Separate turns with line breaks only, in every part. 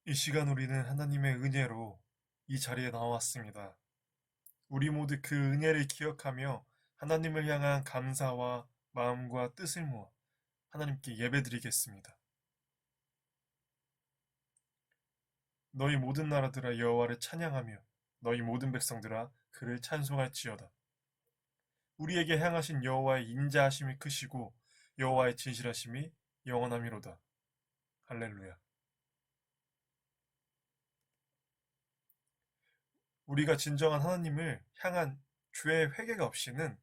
이 시간 우리는 하나님의 은혜로 이 자리에 나왔습니다. 우리 모두 그 은혜를 기억하며 하나님을 향한 감사와 마음과 뜻을 모아 하나님께 예배드리겠습니다. 너희 모든 나라들아 여호와를 찬양하며 너희 모든 백성들아 그를 찬송할지어다. 우리에게 향하신 여호와의 인자하심이 크시고 여호와의 진실하심이 영원하미로다. 할렐루야. 우리가 진정한 하나님을 향한 죄의 회개가 없이는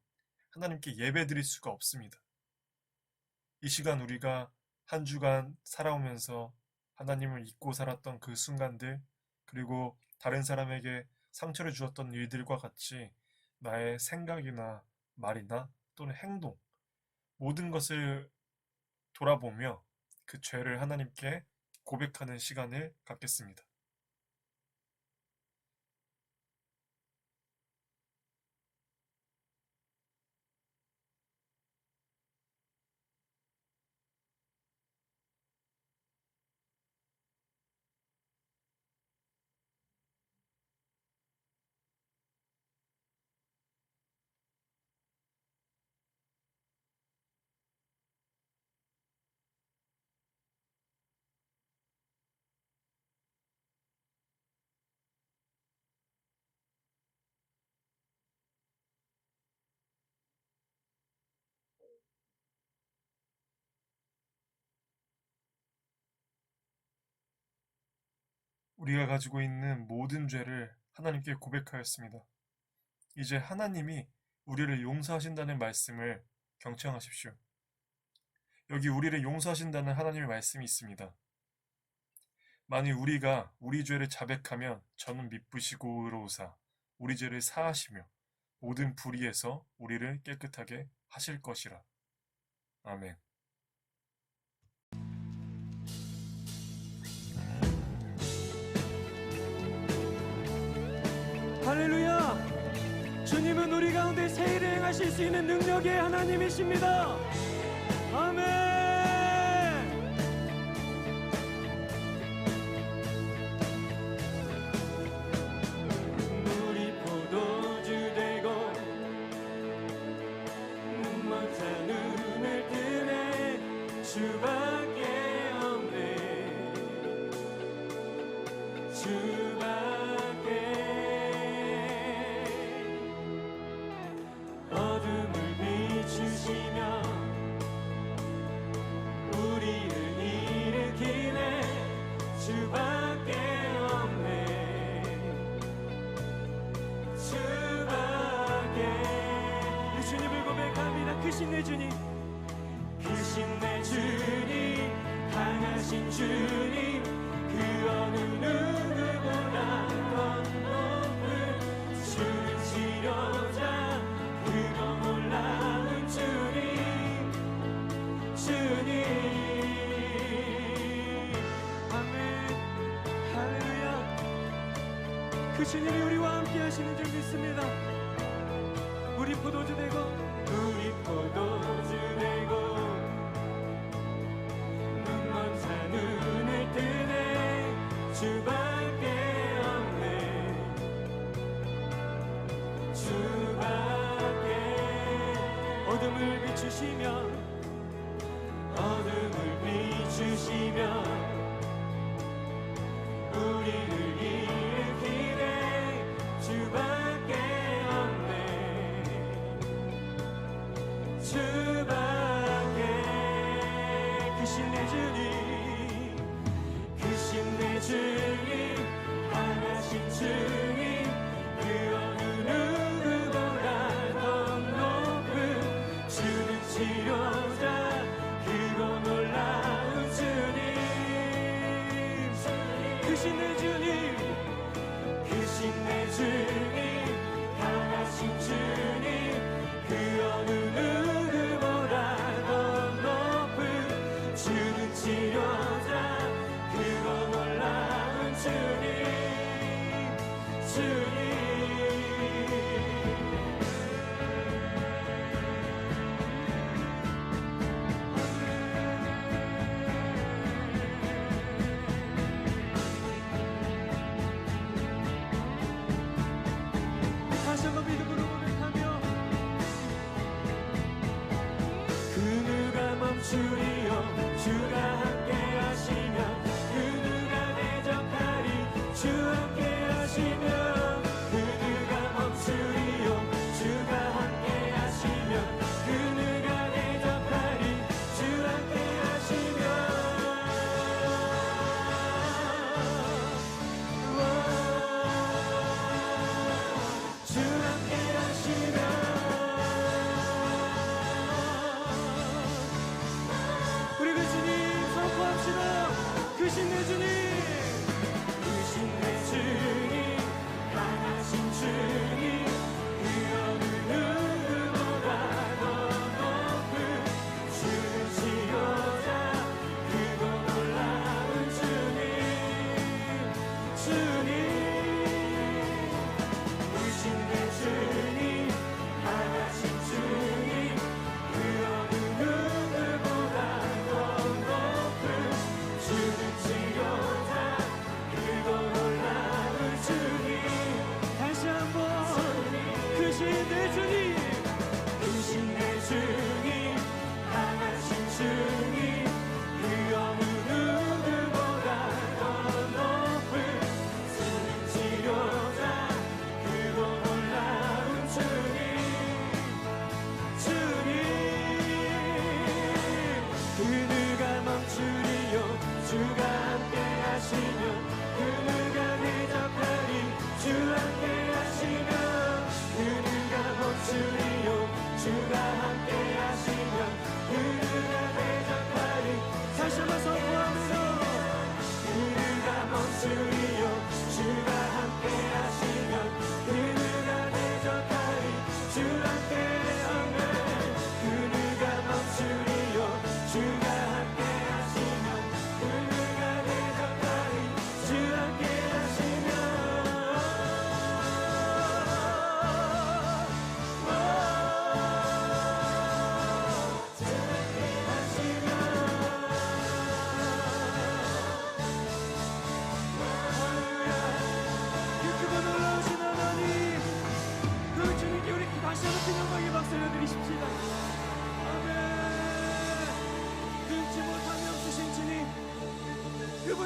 하나님께 예배드릴 수가 없습니다. 이 시간 우리가 한 주간 살아오면서 하나님을 잊고 살았던 그 순간들, 그리고 다른 사람에게 상처를 주었던 일들과 같이 나의 생각이나 말이나 또는 행동, 모든 것을 돌아보며 그 죄를 하나님께 고백하는 시간을 갖겠습니다. 우리가 가지고 있는 모든 죄를 하나님께 고백하였습니다. 이제 하나님이 우리를 용서하신다는 말씀을 경청하십시오. 여기 우리를 용서하신다는 하나님의 말씀이 있습니다. 만일 우리가 우리 죄를 자백하면 저는 미쁘시고 의로우사 우리 죄를 사하시며 모든 불의에서 우리를 깨끗하게 하실 것이라. 아멘.
할렐루야! 주님은 우리 가운데 새 일을 행하실 수 있는 능력의 하나님이십니다. 아멘! 물이 포도주 되고 눈먼 자 눈을 뜨네 주밖에 없네 주밖에 어둠을 비추시며 우리를 일으키네 주밖에 없네 주밖에 이 주님을 고백합니다. 크신 내 주님 크신 내 주님 강하신 주님 그 어느 누구보다 더 높은 주는 치료자 그거 놀라운 주님 주님 아멘 할렐루야 그 주님이 우리와 함께 하시는 줄 믿습니다. 우리 포도주 되고 우리 포도주 되고 눈먼 자 눈을 뜨네 주밖에 없네 주밖에 어둠을 비추시며 어둠을 비추시며 우리를 일으키네 주밖에 없네 주밖에 크신 내 주님 크신 내 주님 강하신 주님 그 어느 누구보다 더 높은 주는 치료자 그거 놀라운 주님 크신 내 주님 크신 내 주님 강하신 주님 그 어느 누구보다 더 높은 주는 치료자 그거 놀라운 주님 주님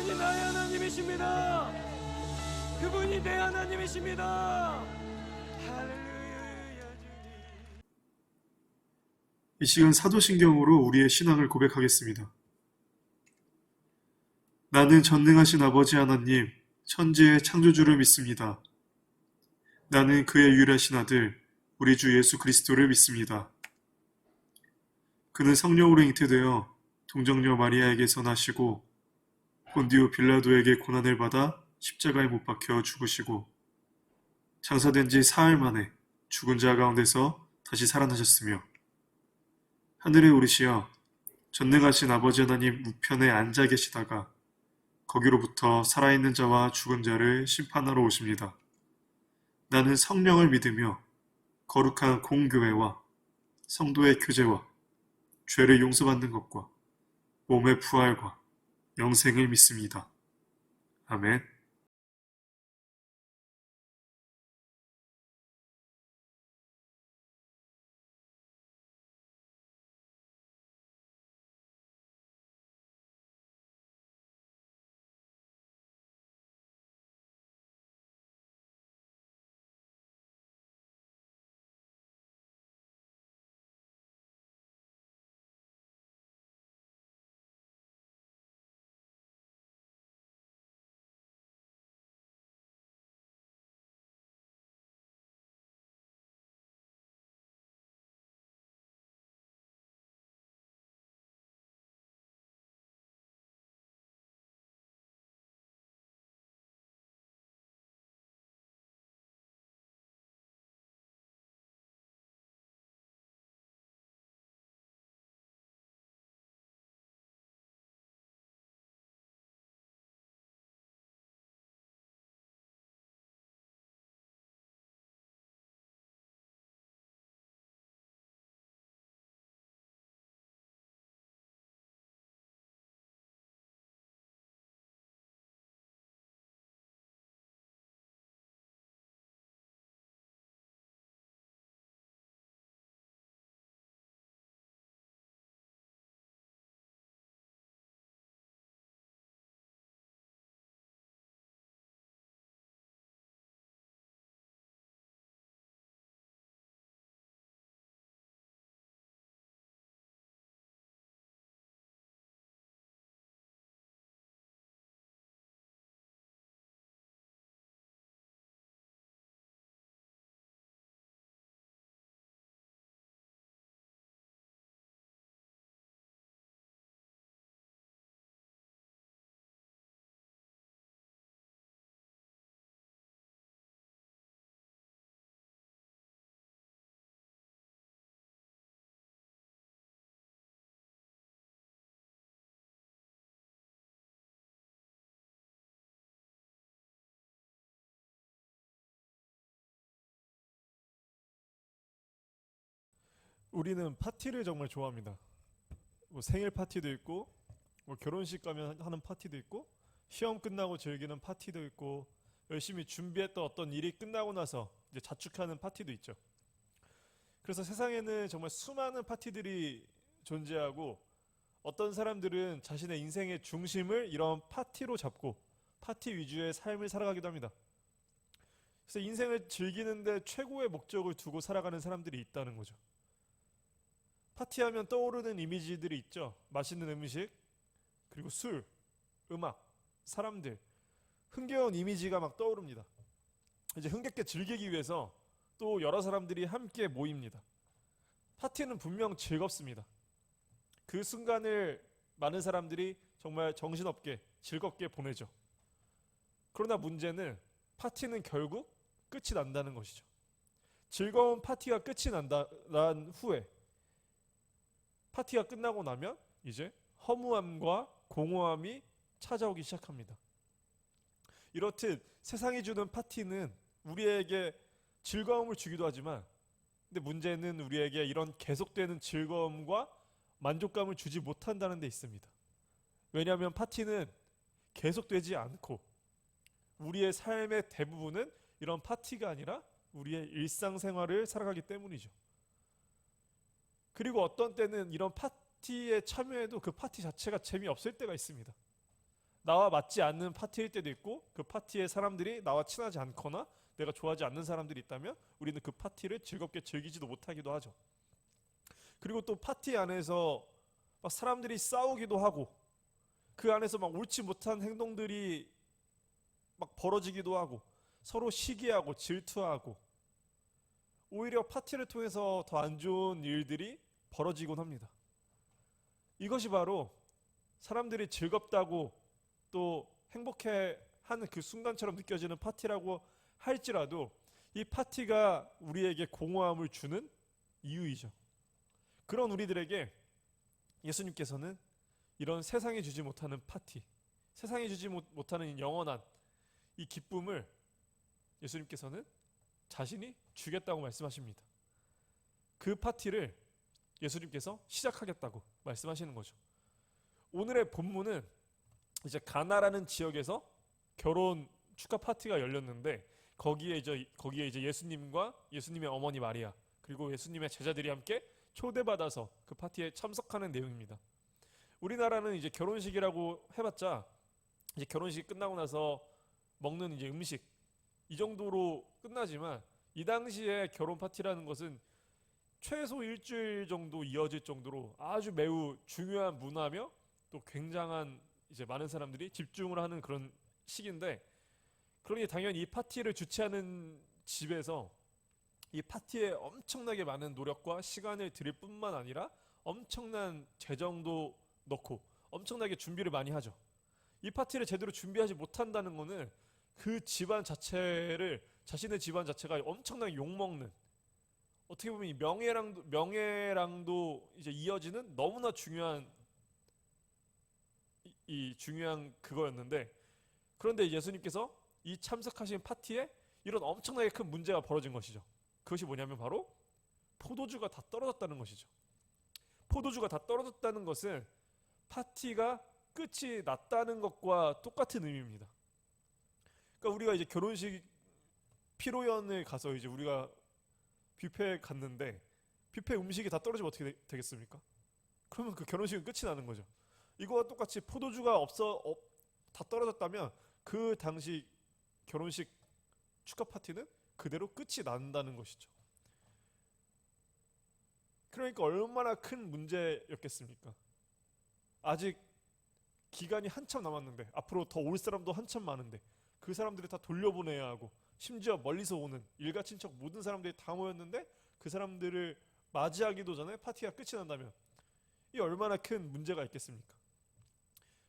그분이 나의 하나님이십니다. 그분이 내 하나님이십니다. 할렐루야 주님.
이 시간 사도신경으로 우리의 신앙을 고백하겠습니다. 나는 전능하신 아버지 하나님, 천지의 창조주를 믿습니다. 나는 그의 유일하신 아들, 우리 주 예수 그리스도를 믿습니다. 그는 성령으로 잉태되어 동정녀 마리아에게서 나시고 본디오 빌라도에게 고난을 받아 십자가에 못 박혀 죽으시고 장사된 지 사흘 만에 죽은 자 가운데서 다시 살아나셨으며 하늘에 오르시어 전능하신 아버지 하나님 우편에 앉아 계시다가 거기로부터 살아있는 자와 죽은 자를 심판하러 오십니다. 나는 성령을 믿으며 거룩한 공교회와 성도의 교제와 죄를 용서받는 것과 몸의 부활과 영생을 믿습니다. 아멘.
우리는 파티를 정말 좋아합니다. 뭐 생일 파티도 있고, 뭐 결혼식 가면 하는 파티도 있고, 시험 끝나고 즐기는 파티도 있고, 열심히 준비했던 어떤 일이 끝나고 나서 이제 자축하는 파티도 있죠. 그래서 세상에는 정말 수많은 파티들이 존재하고, 어떤 사람들은 자신의 인생의 중심을 이런 파티로 잡고 파티 위주의 삶을 살아가기도 합니다. 그래서 인생을 즐기는데 최고의 목적을 두고 살아가는 사람들이 있다는 거죠. 파티하면 떠오르는 이미지들이 있죠. 맛있는 음식, 그리고 술, 음악, 사람들, 흥겨운 이미지가 막 떠오릅니다. 이제 흥겹게 즐기기 위해서 또 여러 사람들이 함께 모입니다. 파티는 분명 즐겁습니다. 그 순간을 많은 사람들이 정말 정신없게 즐겁게 보내죠. 그러나 문제는 파티는 결국 끝이 난다는 것이죠. 즐거운 파티가 끝이 난 후에 파티가 끝나고 나면 이제 허무함과 공허함이 찾아오기 시작합니다. 이렇듯 세상이 주는 파티는 우리에게 즐거움을 주기도 하지만, 근데 문제는 우리에게 이런 계속되는 즐거움과 만족감을 주지 못한다는 데 있습니다. 왜냐하면 파티는 계속되지 않고 우리의 삶의 대부분은 이런 파티가 아니라 우리의 일상생활을 살아가기 때문이죠. 그리고 어떤 때는 이런 파티에 참여해도 그 파티 자체가 재미없을 때가 있습니다. 나와 맞지 않는 파티일 때도 있고 그 파티의 사람들이 나와 친하지 않거나 내가 좋아하지 않는 사람들이 있다면 우리는 그 파티를 즐겁게 즐기지도 못하기도 하죠. 그리고 또 파티 안에서 막 사람들이 싸우기도 하고 그 안에서 막 옳지 못한 행동들이 막 벌어지기도 하고 서로 시기하고 질투하고 오히려 파티를 통해서 더 안 좋은 일들이 벌어지곤 합니다. 이것이 바로 사람들이 즐겁다고 또 행복해하는 그 순간처럼 느껴지는 파티라고 할지라도 이 파티가 우리에게 공허함을 주는 이유이죠. 그런 우리들에게 예수님께서는 이런 세상이 주지 못하는 파티, 세상이 주지 못하는 영원한 이 기쁨을 예수님께서는 자신이 주겠다고 말씀하십니다. 그 파티를 예수님께서 시작하겠다고 말씀하시는 거죠. 오늘의 본문은 이제 가나라는 지역에서 결혼 축하 파티가 열렸는데 거기에 이제 예수님과 예수님의 어머니 마리아 그리고 예수님의 제자들이 함께 초대받아서 그 파티에 참석하는 내용입니다. 우리나라는 이제 결혼식이라고 해봤자 이제 결혼식 끝나고 나서 먹는 이제 음식 이 정도로 끝나지만 이 당시에 결혼 파티라는 것은 최소 일주일 정도 이어질 정도로 아주 매우 중요한 문화며 또 굉장한 이제 많은 사람들이 집중을 하는 그런 시기인데 그러니 당연히 이 파티를 주최하는 집에서 이 파티에 엄청나게 많은 노력과 시간을 들일 뿐만 아니라 엄청난 재정도 넣고 엄청나게 준비를 많이 하죠. 이 파티를 제대로 준비하지 못한다는 것은 그 집안 자체를 자신의 집안 자체가 엄청나게 욕먹는 어떻게 보면 이 명예랑도 이제 이어지는 너무나 중요한 이 중요한 그거였는데 그런데 예수님께서 이 참석하신 파티에 이런 엄청나게 큰 문제가 벌어진 것이죠. 그것이 뭐냐면 바로 포도주가 다 떨어졌다는 것이죠. 포도주가 다 떨어졌다는 것은 파티가 끝이 났다는 것과 똑같은 의미입니다. 그러니까 우리가 이제 결혼식 피로연을 가서 이제 우리가 뷔페에 갔는데 뷔페 음식이 다 떨어지면 어떻게 되겠습니까? 그러면 그 결혼식은 끝이 나는 거죠. 이거와 똑같이 포도주가 다 떨어졌다면 그 당시 결혼식 축하 파티는 그대로 끝이 난다는 것이죠. 그러니까 얼마나 큰 문제였겠습니까? 아직 기간이 한참 남았는데 앞으로 더 올 사람도 한참 많은데 그 사람들이 다 돌려보내야 하고 심지어 멀리서 오는 일가 친척 모든 사람들이 다 모였는데 그 사람들을 맞이하기도 전에 파티가 끝이 난다면 이 얼마나 큰 문제가 있겠습니까?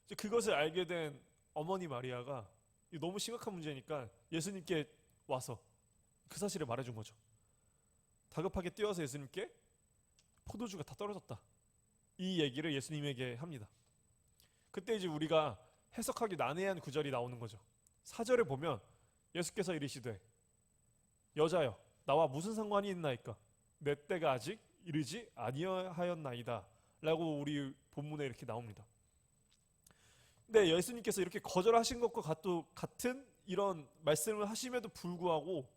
이제 그것을 알게 된 어머니 마리아가 너무 심각한 문제니까 예수님께 와서 그 사실을 말해준 거죠. 다급하게 뛰어서 예수님께 포도주가 다 떨어졌다. 이 얘기를 예수님에게 합니다. 그때 이제 우리가 해석하기 난해한 구절이 나오는 거죠. 4절에 보면 예수께서 이르시되 여자여 나와 무슨 상관이 있나이까 내 때가 아직 이르지 아니하였나이다 라고 우리 본문에 이렇게 나옵니다. 근데 예수님께서 이렇게 거절하신 것과 같은 이런 말씀을 하심에도 불구하고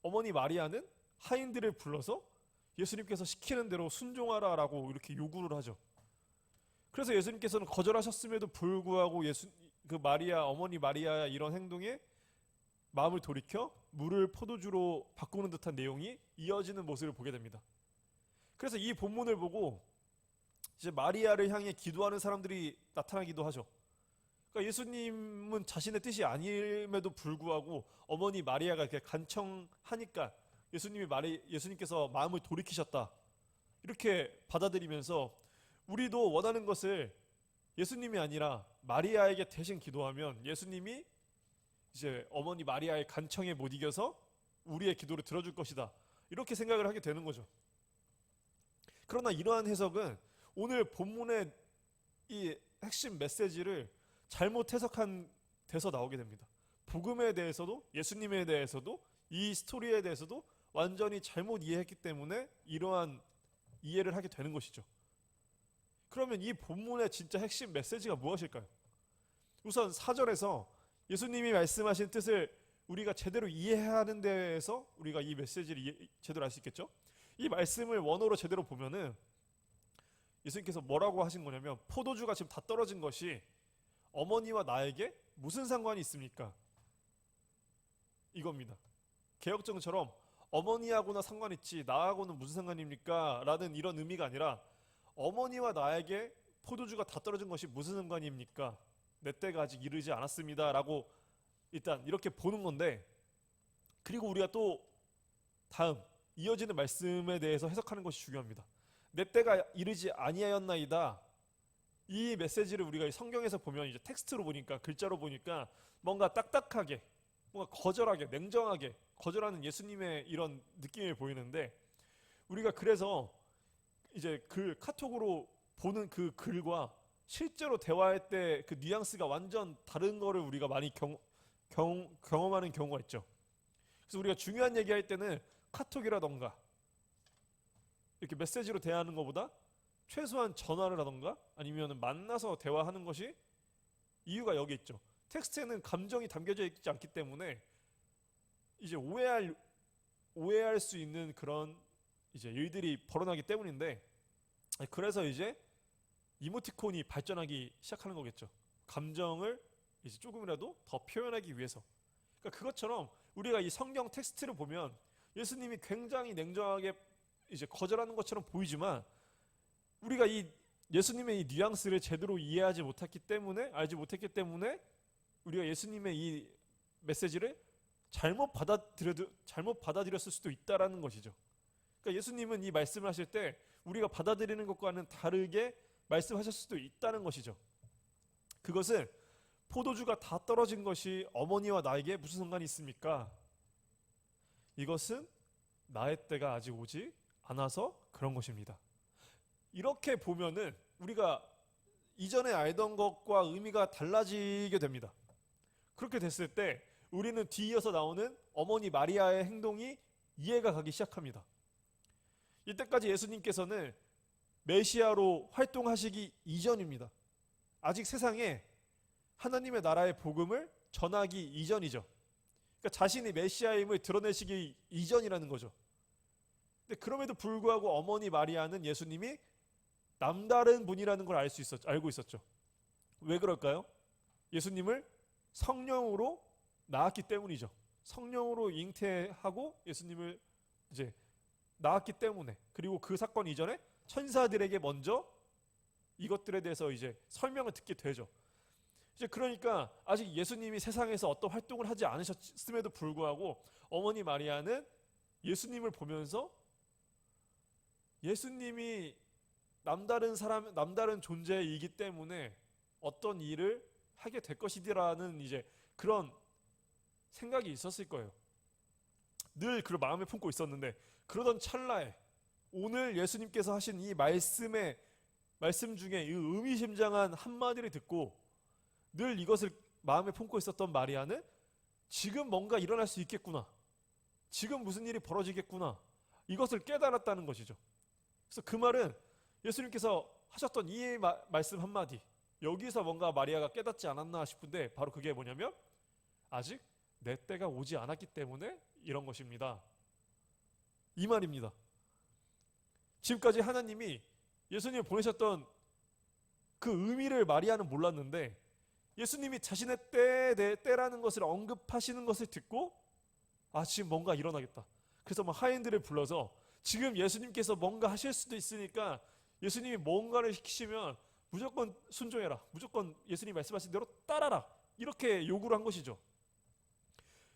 어머니 마리아는 하인들을 불러서 예수님께서 시키는 대로 순종하라라고 이렇게 요구를 하죠. 그래서 예수님께서는 거절하셨음에도 불구하고 어머니 마리아의 이런 행동에 마음을 돌이켜 물을 포도주로 바꾸는 듯한 내용이 이어지는 모습을 보게 됩니다. 그래서 이 본문을 보고 이제 마리아를 향해 기도하는 사람들이 나타나기도 하죠. 그러니까 예수님은 자신의 뜻이 아님에도 불구하고 어머니 마리아가 이렇게 간청하니까 예수님께서 마음을 돌이키셨다. 이렇게 받아들이면서 우리도 원하는 것을 예수님이 아니라 마리아에게 대신 기도하면 예수님이 이제 어머니 마리아의 간청에 못 이겨서 우리의 기도를 들어줄 것이다. 이렇게 생각을 하게 되는 거죠. 그러나 이러한 해석은 오늘 본문의 이 핵심 메시지를 잘못 해석한 데서 나오게 됩니다. 복음에 대해서도 예수님에 대해서도 이 스토리에 대해서도 완전히 잘못 이해했기 때문에 이러한 이해를 하게 되는 것이죠. 그러면 이 본문의 진짜 핵심 메시지가 무엇일까요? 우선 4절에서 예수님이 말씀하신 뜻을 우리가 제대로 이해하는 데에서 우리가 이 메시지를 제대로 알 수 있겠죠? 이 말씀을 원어로 제대로 보면은 예수님께서 뭐라고 하신 거냐면 포도주가 지금 다 떨어진 것이 어머니와 나에게 무슨 상관이 있습니까? 이겁니다. 개혁정처럼 어머니하고나 상관있지 나하고는 무슨 상관입니까? 라는 이런 의미가 아니라 어머니와 나에게 포도주가 다 떨어진 것이 무슨 상관입니까? 내 때가 아직 이르지 않았습니다. 라고 일단 이렇게 보는 건데, 그리고 우리가 또 다음 이어지는 말씀에 대해서 해석하는 것이 중요합니다. 내 때가 이르지 아니하였나이다. 이 메시지를 우리가 성경에서 보면 이제 텍스트로 보니까, 글자로 보니까 뭔가 딱딱하게, 뭔가 거절하게, 냉정하게 거절하는 예수님의 이런 느낌이 보이는데, 우리가 그래서 이제 그 카톡으로 보는 그 글과 실제로 대화할 때 그 뉘앙스가 완전 다른 거를 우리가 많이 경험하는 경우가 있죠. 그래서 우리가 중요한 얘기할 때는 카톡이라던가 이렇게 메시지로 대화하는 것보다 최소한 전화를 하던가 아니면 만나서 대화하는 것이, 이유가 여기 있죠. 텍스트에는 감정이 담겨져 있지 않기 때문에 이제 오해할 수 있는 그런 이제 일들이 벌어나기 때문인데, 그래서 이제 이모티콘이 발전하기 시작하는 거겠죠. 감정을 이제 조금이라도 더 표현하기 위해서. 그러니까 그것처럼 우리가 이 성경 텍스트를 보면 예수님이 굉장히 냉정하게 이제 거절하는 것처럼 보이지만, 우리가 이 예수님의 이 뉘앙스를 제대로 이해하지 못했기 때문에, 알지 못했기 때문에 우리가 예수님의 이 메시지를 잘못 받아들였을 수도 있다라는 것이죠. 그러니까 예수님은 이 말씀을 하실 때 우리가 받아들이는 것과는 다르게 말씀하실 수도 있다는 것이죠. 그것은 포도주가 다 떨어진 것이 어머니와 나에게 무슨 상관이 있습니까? 이것은 나의 때가 아직 오지 않아서 그런 것입니다. 이렇게 보면은 우리가 이전에 알던 것과 의미가 달라지게 됩니다. 그렇게 됐을 때 우리는 뒤이어서 나오는 어머니 마리아의 행동이 이해가 가기 시작합니다. 이때까지 예수님께서는 메시아로 활동하시기 이전입니다. 아직 세상에 하나님의 나라의 복음을 전하기 이전이죠. 그러니까 자신이 메시아임을 드러내시기 이전이라는 거죠. 근데 그럼에도 불구하고 어머니 마리아는 예수님이 남다른 분이라는 걸 알고 있었죠. 왜 그럴까요? 예수님을 성령으로 낳았기 때문이죠. 성령으로 잉태하고 예수님을 이제 낳았기 때문에, 그리고 그 사건 이전에 천사들에게 먼저 이것들에 대해서 이제 설명을 듣게 되죠. 이제 그러니까 아직 예수님이 세상에서 어떤 활동을 하지 않으셨음에도 불구하고 어머니 마리아는 예수님을 보면서 예수님이 남다른 존재이기 때문에 어떤 일을 하게 될 것이라는 이제 그런 생각이 있었을 거예요. 늘 그걸 마음에 품고 있었는데, 그러던 찰나에 오늘 예수님께서 하신 이 말씀 중에 이 의미심장한 한마디를 듣고 늘 이것을 마음에 품고 있었던 마리아는 지금 뭔가 일어날 수 있겠구나, 지금 무슨 일이 벌어지겠구나, 이것을 깨달았다는 것이죠. 그래서 그 말은 예수님께서 하셨던 이 말씀 한마디, 여기서 뭔가 마리아가 깨닫지 않았나 싶은데 바로 그게 뭐냐면 아직 내 때가 오지 않았기 때문에 이런 것입니다, 이 말입니다. 지금까지 하나님이 예수님을 보내셨던 그 의미를 마리아는 몰랐는데, 예수님이 자신의 때라는 것을 언급하시는 것을 듣고 지금 뭔가 일어나겠다. 그래서 막 하인들을 불러서 지금 예수님께서 뭔가 하실 수도 있으니까 예수님이 뭔가를 시키시면 무조건 순종해라, 무조건 예수님 말씀하신 대로 따라라, 이렇게 요구를 한 것이죠.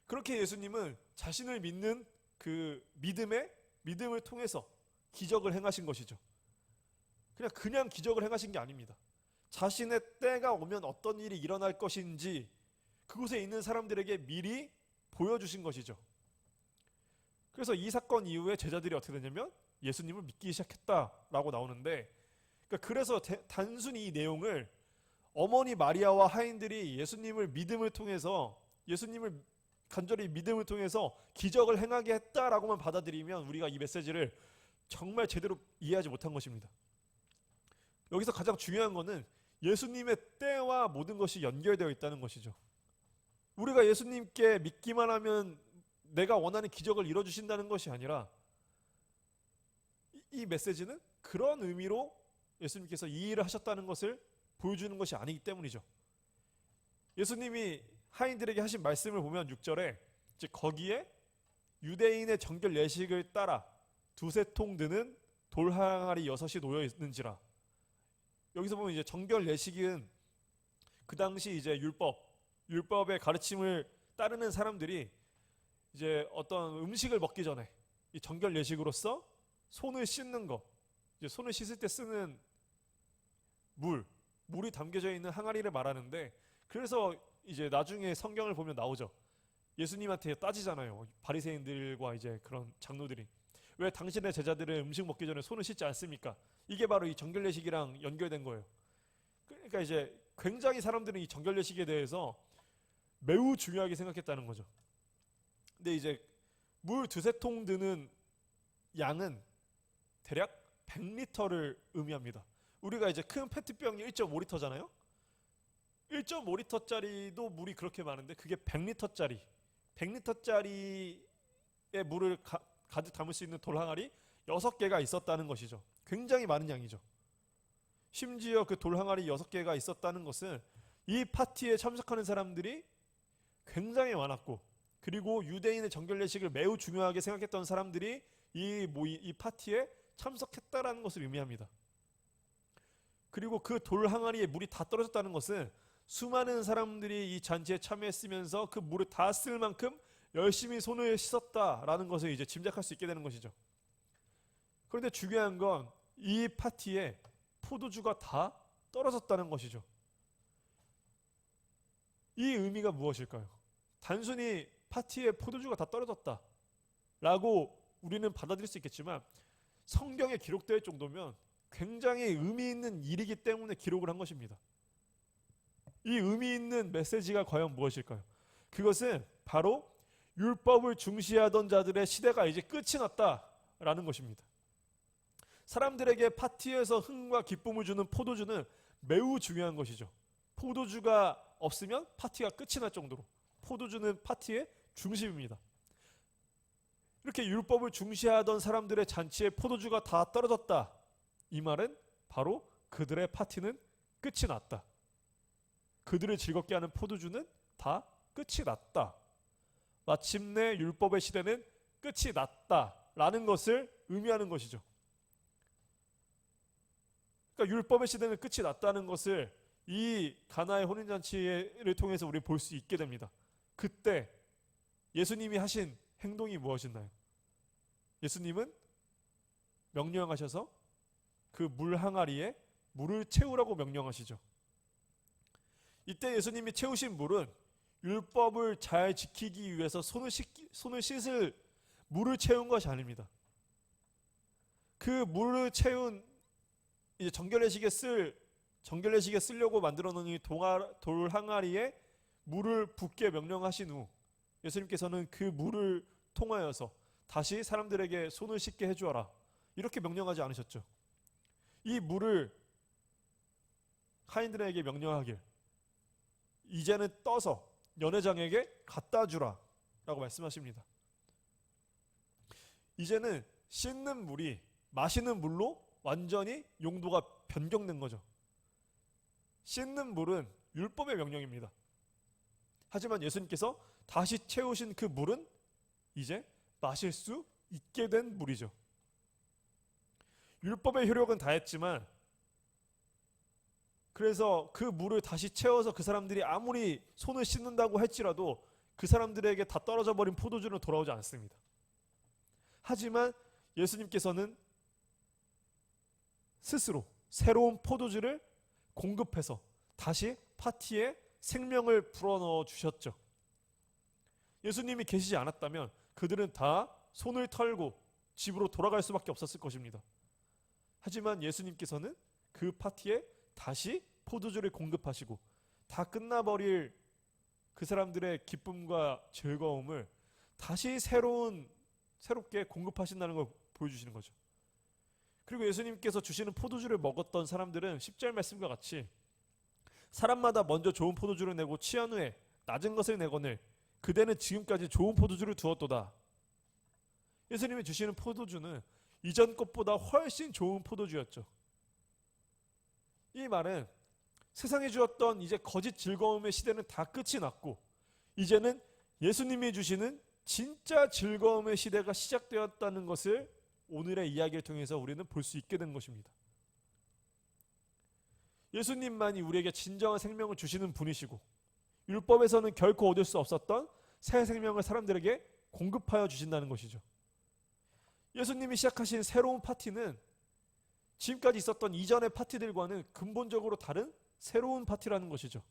그렇게 예수님은 자신을 믿는 그 믿음을 통해서 기적을 행하신 것이죠. 그냥 기적을 행하신 게 아닙니다. 자신의 때가 오면 어떤 일이 일어날 것인지 그곳에 있는 사람들에게 미리 보여주신 것이죠. 그래서 이 사건 이후에 제자들이 어떻게 되냐면 예수님을 믿기 시작했다라고 나오는데, 그래서 단순히 이 내용을 어머니 마리아와 하인들이 예수님을 간절히 믿음을 통해서 기적을 행하게 했다라고만 받아들이면 우리가 이 메시지를 정말 제대로 이해하지 못한 것입니다. 여기서 가장 중요한 것은 예수님의 때와 모든 것이 연결되어 있다는 것이죠. 우리가 예수님께 믿기만 하면 내가 원하는 기적을 이뤄주신다는 것이 아니라, 이 메시지는 그런 의미로 예수님께서 이 일을 하셨다는 것을 보여주는 것이 아니기 때문이죠. 예수님이 하인들에게 하신 말씀을 보면 6절에 이제 거기에 유대인의 정결 예식을 따라 두세 통 드는 돌 항아리 6이 놓여 있는지라. 여기서 보면 이제 정결 예식은 그 당시 이제 율법의 가르침을 따르는 사람들이 이제 어떤 음식을 먹기 전에 이 정결 예식으로서 손을 씻는 거, 이제 손을 씻을 때 쓰는 물이 담겨져 있는 항아리를 말하는데, 그래서 이제 나중에 성경을 보면 나오죠. 예수님한테 따지잖아요. 바리새인들과 이제 그런 장로들이 왜 당신의 제자들은 음식 먹기 전에 손을 씻지 않습니까? 이게 바로 이 정결 예식이랑 연결된 거예요. 그러니까 이제 굉장히 사람들은 이 정결 예식에 대해서 매우 중요하게 생각했다는 거죠. 근데 이제 물 두세 통 드는 양은 대략 100리터를 의미합니다. 우리가 이제 큰 페트병이 1.5리터잖아요. 1.5리터짜리도 물이 그렇게 많은데 그게 100리터짜리의 물을 가득 담을 수 있는 돌항아리 6개가 있었다는 것이죠. 굉장히 많은 양이죠. 심지어 그 돌항아리 6개가 있었다는 것은 이 파티에 참석하는 사람들이 굉장히 많았고, 그리고 유대인의 정결 예식을 매우 중요하게 생각했던 사람들이 이 파티에 참석했다라는 것을 의미합니다. 그리고 그 돌 항아리에 물이 다 떨어졌다는 것은 수많은 사람들이 이 잔치에 참여했으면서 그 물을 다 쓸 만큼 열심히 손을 씻었다라는 것을 이제 짐작할 수 있게 되는 것이죠. 그런데 중요한 건 이 파티에 포도주가 다 떨어졌다는 것이죠. 이 의미가 무엇일까요? 단순히 파티에 포도주가 다 떨어졌다라고 우리는 받아들일 수 있겠지만, 성경에 기록될 정도면 굉장히 의미 있는 일이기 때문에 기록을 한 것입니다. 이 의미 있는 메시지가 과연 무엇일까요? 그것은 바로 율법을 중시하던 자들의 시대가 이제 끝이 났다라는 것입니다. 사람들에게 파티에서 흥과 기쁨을 주는 포도주는 매우 중요한 것이죠. 포도주가 없으면 파티가 끝이 날 정도로 포도주는 파티의 중심입니다. 이렇게 율법을 중시하던 사람들의 잔치에 포도주가 다 떨어졌다. 이 말은 바로 그들의 파티는 끝이 났다. 그들을 즐겁게 하는 포도주는 다 끝이 났다. 마침내 율법의 시대는 끝이 났다라는 것을 의미하는 것이죠. 그러니까 율법의 시대는 끝이 났다는 것을 이 가나의 혼인잔치를 통해서 우리 볼 수 있게 됩니다. 그때 예수님이 하신 행동이 무엇이나요? 예수님은 명령하셔서 그 물 항아리에 물을 채우라고 명령하시죠. 이때 예수님이 채우신 물은 율법을 잘 지키기 위해서 손을 씻을 물을 채운 것이 아닙니다. 그 물을 채운 이제 정결 예식에 쓰려고 만들어 놓은 이 돌 항아리에 물을 붓게 명령하신 후 예수님께서는 그 물을 통하여서 다시 사람들에게 손을 씻게 해주어라 이렇게 명령하지 않으셨죠. 이 물을 하인들에게 명령하길 이제는 떠서 연회장에게 갖다 주라 라고 말씀하십니다. 이제는 씻는 물이 마시는 물로 완전히 용도가 변경된 거죠. 씻는 물은 율법의 명령입니다. 하지만 예수님께서 다시 채우신 그 물은 이제 마실 수 있게 된 물이죠. 율법의 효력은 다했지만 그래서 그 물을 다시 채워서 그 사람들이 아무리 손을 씻는다고 할지라도 그 사람들에게 다 떨어져 버린 포도주는 돌아오지 않습니다. 하지만 예수님께서는 스스로 새로운 포도주를 공급해서 다시 파티에 생명을 불어넣어 주셨죠. 예수님이 계시지 않았다면 그들은 다 손을 털고 집으로 돌아갈 수밖에 없었을 것입니다. 하지만 예수님께서는 그 파티에 다시 포도주를 공급하시고 다 끝나버릴 그 사람들의 기쁨과 즐거움을 다시 새롭게 공급하신다는 걸 보여주시는 거죠. 그리고 예수님께서 주시는 포도주를 먹었던 사람들은 10절 말씀과 같이 사람마다 먼저 좋은 포도주를 내고 취한 후에 낮은 것을 내거늘 그대는 지금까지 좋은 포도주를 두었도다. 예수님이 주시는 포도주는 이전 것보다 훨씬 좋은 포도주였죠. 이 말은 세상이 주었던 이제 거짓 즐거움의 시대는 다 끝이 났고 이제는 예수님이 주시는 진짜 즐거움의 시대가 시작되었다는 것을 오늘의 이야기를 통해서 우리는 볼 수 있게 된 것입니다. 예수님만이 우리에게 진정한 생명을 주시는 분이시고 율법에서는 결코 얻을 수 없었던 새 생명을 사람들에게 공급하여 주신다는 것이죠. 예수님이 시작하신 새로운 파티는 지금까지 있었던 이전의 파티들과는 근본적으로 다른 새로운 파티라는 것이죠.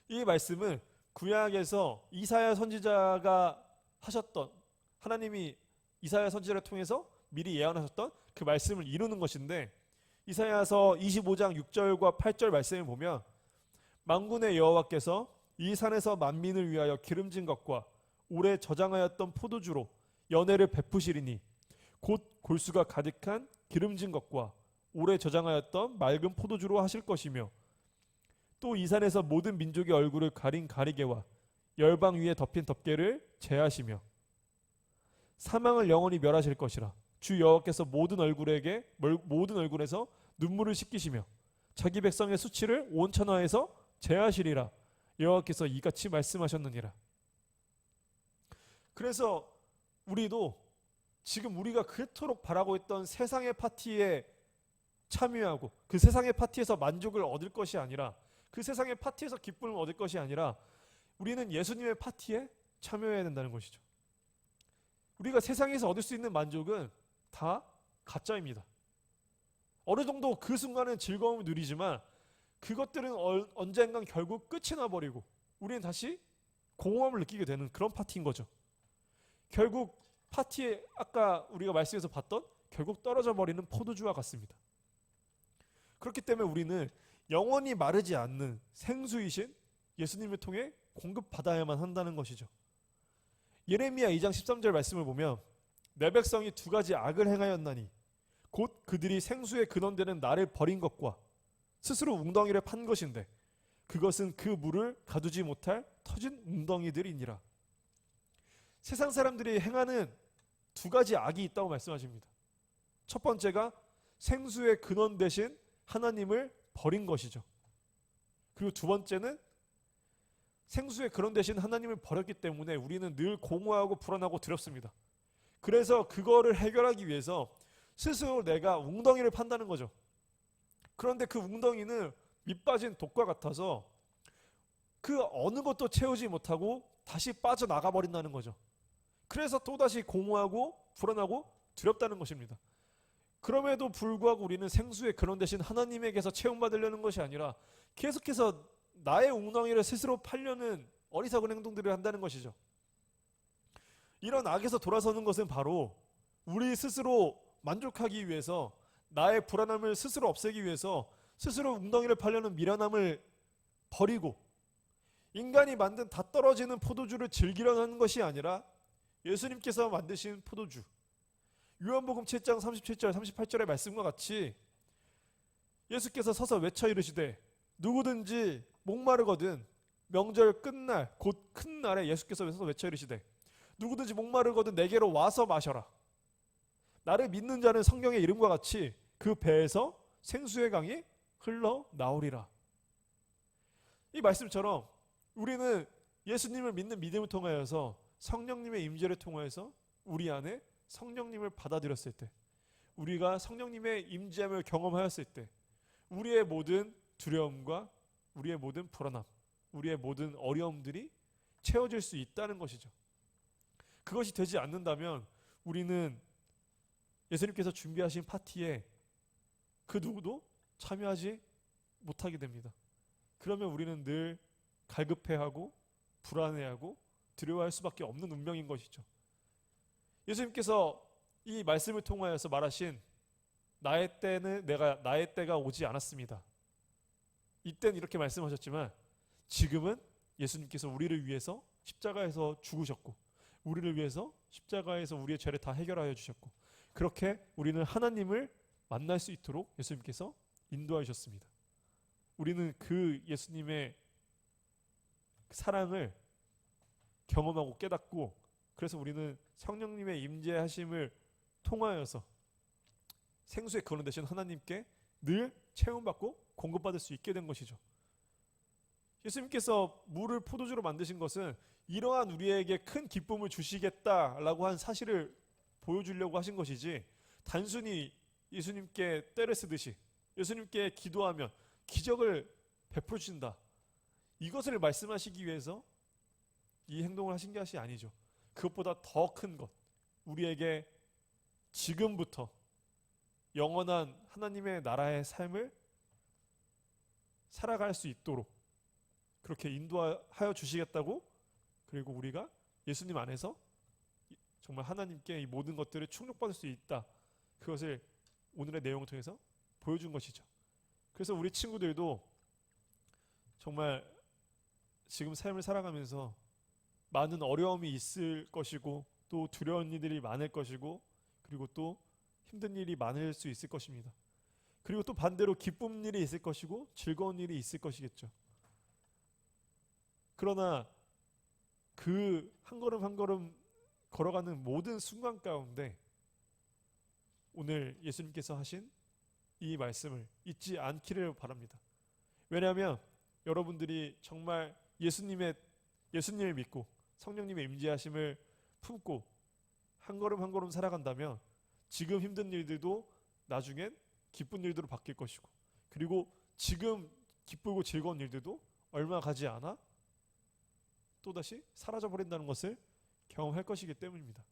이 말씀을 구약에서 이사야 선지자가 하셨던, 하나님이 이사야 선지자를 통해서 미리 예언하셨던 그 말씀을 이루는 것인데, 이사야서 25장 6절과 8절 말씀을 보면 만군의 여호와께서 이 산에서 만민을 위하여 기름진 것과 오래 저장하였던 포도주로 연회를 베푸시리니 곧 골수가 가득한 기름진 것과 오래 저장하였던 맑은 포도주로 하실 것이며, 또 이 산에서 모든 민족의 얼굴을 가린 가리개와 열방 위에 덮인 덮개를 제하시며 사망을 영원히 멸하실 것이라. 주 여호와께서 모든 얼굴에서 눈물을 씻기시며 자기 백성의 수치를 온 천하에서 제하시리라. 여호와께서 이같이 말씀하셨느니라. 그래서 우리도 지금 우리가 그토록 바라고 있던 세상의 파티에 참여하고 그 세상의 파티에서 만족을 얻을 것이 아니라, 그 세상의 파티에서 기쁨을 얻을 것이 아니라 우리는 예수님의 파티에 참여해야 된다는 것이죠. 우리가 세상에서 얻을 수 있는 만족은 다 가짜입니다. 어느 정도 그 순간은 즐거움을 누리지만 그것들은 언젠간 결국 끝이 나버리고 우리는 다시 공허함을 느끼게 되는 그런 파티인 거죠. 결국 파티에 아까 우리가 말씀에서 봤던 결국 떨어져 버리는 포도주와 같습니다. 그렇기 때문에 우리는 영원히 마르지 않는 생수이신 예수님을 통해 공급받아야만 한다는 것이죠. 예레미야 2장 13절 말씀을 보면 내 백성이 두 가지 악을 행하였나니 곧 그들이 생수의 근원되는 나를 버린 것과 스스로 웅덩이를 판 것인데 그것은 그 물을 가두지 못할 터진 웅덩이들이니라. 세상 사람들이 행하는 두 가지 악이 있다고 말씀하십니다. 첫 번째가 생수의 근원 대신 하나님을 버린 것이죠. 그리고 두 번째는 생수의 근원 대신 하나님을 버렸기 때문에 우리는 늘 공허하고 불안하고 두렵습니다. 그래서 그거를 해결하기 위해서 스스로 내가 웅덩이를 판다는 거죠. 그런데 그 웅덩이는 밑빠진 독과 같아서 그 어느 것도 채우지 못하고 다시 빠져나가 버린다는 거죠. 그래서 또다시 공허하고 불안하고 두렵다는 것입니다. 그럼에도 불구하고 우리는 생수의 근원 대신 하나님에게서 체험받으려는 것이 아니라 계속해서 나의 웅덩이를 스스로 팔려는 어리석은 행동들을 한다는 것이죠. 이런 악에서 돌아서는 것은 바로 우리 스스로 만족하기 위해서, 나의 불안함을 스스로 없애기 위해서 스스로 웅덩이를 팔려는 미련함을 버리고 인간이 만든 다 떨어지는 포도주를 즐기려는 하는 것이 아니라 예수님께서 만드신 포도주, 요한복음 7장 37절 38절의 말씀과 같이 예수께서 서서 외쳐 이르시되 누구든지 목마르거든 명절 끝날 곧 큰 날에 예수께서 서서 외쳐 이르시되 누구든지 목마르거든 내게로 와서 마셔라. 나를 믿는 자는 성경의 이름과 같이 그 배에서 생수의 강이 흘러나오리라. 이 말씀처럼 우리는 예수님을 믿는 믿음을 통하여서 성령님의 임재를 통하여서 우리 안에 성령님을 받아들였을 때, 우리가 성령님의 임재함을 경험하였을 때 우리의 모든 두려움과 우리의 모든 불안함, 우리의 모든 어려움들이 채워질 수 있다는 것이죠. 그것이 되지 않는다면 우리는 예수님께서 준비하신 파티에 그 누구도 참여하지 못하게 됩니다. 그러면 우리는 늘 갈급해하고 불안해하고 두려워할 수밖에 없는 운명인 것이죠. 예수님께서 이 말씀을 통하여서 말하신 나의 때가 오지 않았습니다. 이때는 이렇게 말씀하셨지만 지금은 예수님께서 우리를 위해서 십자가에서 죽으셨고 우리를 위해서 십자가에서 우리의 죄를 다 해결하여 주셨고 그렇게 우리는 하나님을 만날 수 있도록 예수님께서 인도하여 주셨습니다. 우리는 그 예수님의 사랑을 경험하고 깨닫고 그래서 우리는 성령님의 임재하심을 통하여서 생수의 근원 되신 하나님께 늘 체험받고 공급받을 수 있게 된 것이죠. 예수님께서 물을 포도주로 만드신 것은 이러한 우리에게 큰 기쁨을 주시겠다라고 한 사실을 보여주려고 하신 것이지, 단순히 예수님께 때를 쓰듯이 예수님께 기도하면 기적을 베풀어 주신다, 이것을 말씀하시기 위해서 이 행동을 하신 것이 아니죠. 그것보다 더 큰 것, 우리에게 지금부터 영원한 하나님의 나라의 삶을 살아갈 수 있도록 그렇게 인도하여 주시겠다고, 그리고 우리가 예수님 안에서 정말 하나님께 이 모든 것들을 충족받을 수 있다, 그것을 오늘의 내용을 통해서 보여준 것이죠. 그래서 우리 친구들도 정말 지금 삶을 살아가면서 많은 어려움이 있을 것이고, 또 두려운 일들이 많을 것이고, 그리고 또 힘든 일이 많을 수 있을 것입니다. 그리고 또 반대로 기쁜 일이 있을 것이고 즐거운 일이 있을 것이겠죠. 그러나 그 한 걸음 한 걸음 걸어가는 모든 순간 가운데 오늘 예수님께서 하신 이 말씀을 잊지 않기를 바랍니다. 왜냐하면 여러분들이 정말 예수님을 믿고 성령님의 임재하심을 품고 한 걸음 한 걸음 살아간다면 지금 힘든 일들도 나중엔 기쁜 일들로 바뀔 것이고, 그리고 지금 기쁘고 즐거운 일들도 얼마 가지 않아 또다시 사라져 버린다는 것을 경험할 것이기 때문입니다.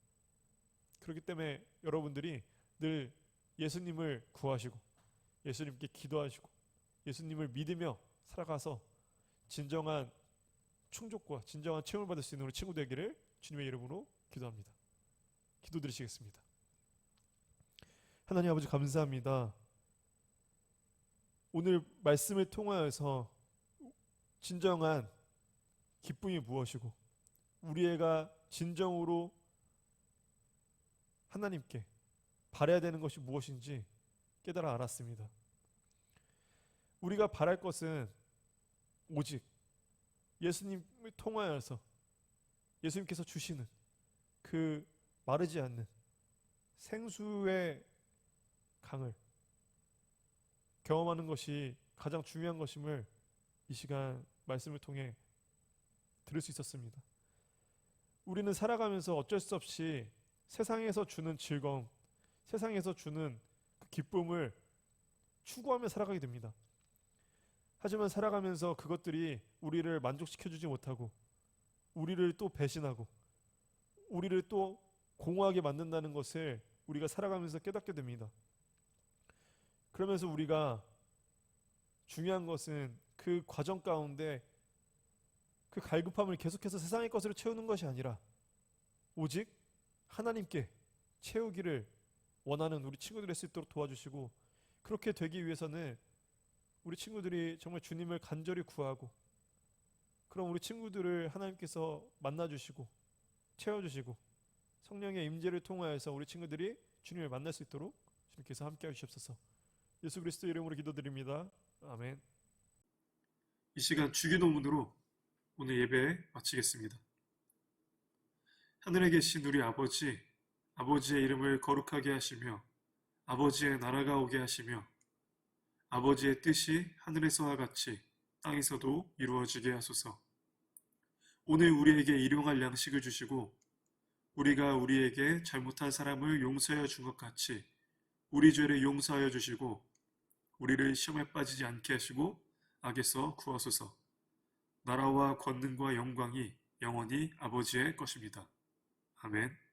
그렇기 때문에 여러분들이 늘 예수님을 구하시고 예수님께 기도하시고 예수님을 믿으며 살아가서 진정한 충족과 진정한 체험을 받을 수 있는 우리 친구 되기를 주님의 이름으로 기도합니다. 기도드리시겠습니다. 하나님 아버지, 감사합니다. 오늘 말씀을 통하여서 진정한 기쁨이 무엇이고 우리가 진정으로 하나님께 바라야 되는 것이 무엇인지 깨달아 알았습니다. 우리가 바랄 것은 오직 예수님을 통하여서 예수님께서 주시는 그 마르지 않는 생수의 강을 경험하는 것이 가장 중요한 것임을 이 시간 말씀을 통해 들을 수 있었습니다. 우리는 살아가면서 어쩔 수 없이 세상에서 주는 즐거움, 세상에서 주는 그 기쁨을 추구하며 살아가게 됩니다. 하지만 살아가면서 그것들이 우리를 만족시켜주지 못하고 우리를 또 배신하고 우리를 또 공허하게 만든다는 것을 우리가 살아가면서 깨닫게 됩니다. 그러면서 우리가 중요한 것은 그 과정 가운데 그 갈급함을 계속해서 세상의 것으로 채우는 것이 아니라 오직 하나님께 채우기를 원하는 우리 친구들이 될 수 있도록 도와주시고, 그렇게 되기 위해서는 우리 친구들이 정말 주님을 간절히 구하고, 그럼 우리 친구들을 하나님께서 만나주시고 채워주시고 성령의 임재를 통하여서 우리 친구들이 주님을 만날 수 있도록 주님께서 함께해 주시옵소서. 예수 그리스도 이름으로 기도드립니다. 아멘.
이 시간 주기도문으로 오늘 예배 마치겠습니다. 하늘에 계신 우리 아버지, 아버지의 이름을 거룩하게 하시며 아버지의 나라가 오게 하시며 아버지의 뜻이 하늘에서와 같이 땅에서도 이루어지게 하소서. 오늘 우리에게 일용할 양식을 주시고 우리가 우리에게 잘못한 사람을 용서하여 준 것 같이 우리 죄를 용서하여 주시고 우리를 시험에 빠지지 않게 하시고 악에서 구하소서. 나라와 권능과 영광이 영원히 아버지의 것입니다. 아멘.